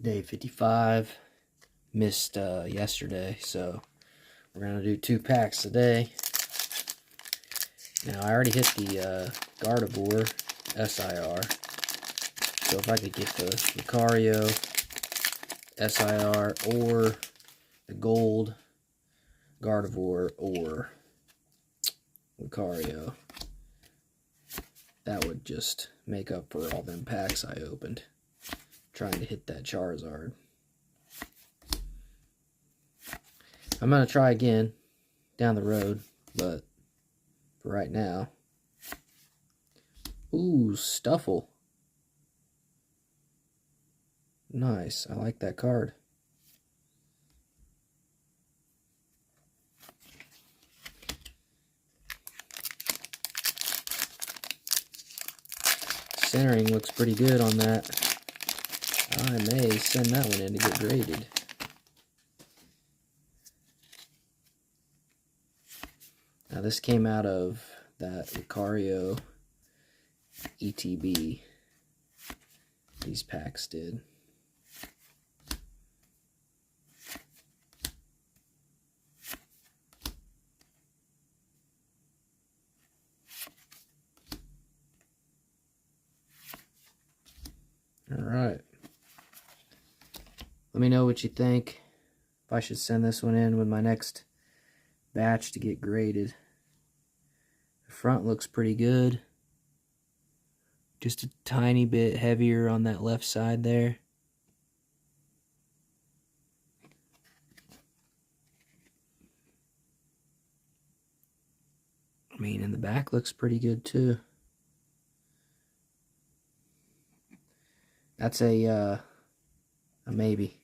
Day 55. Missed yesterday, so we're gonna do 2 packs today. Now I already hit the Gardevoir SIR, so if I could get the Lucario SIR or the gold Gardevoir or Lucario, that would just make up for all them packs I opened trying to hit that Charizard. I'm going to try again down the road, but for right now. Ooh, Stuffle. Nice. I like that card. Centering looks pretty good on that. I may send that one in to get graded. Now this came out of that Lucario ETB. These packs did. Alright. Let me know what you think. If I should send this one in with my next batch to get graded. The front looks pretty good. Just a tiny bit heavier on that left side there. I mean, and the back looks pretty good too. That's a maybe.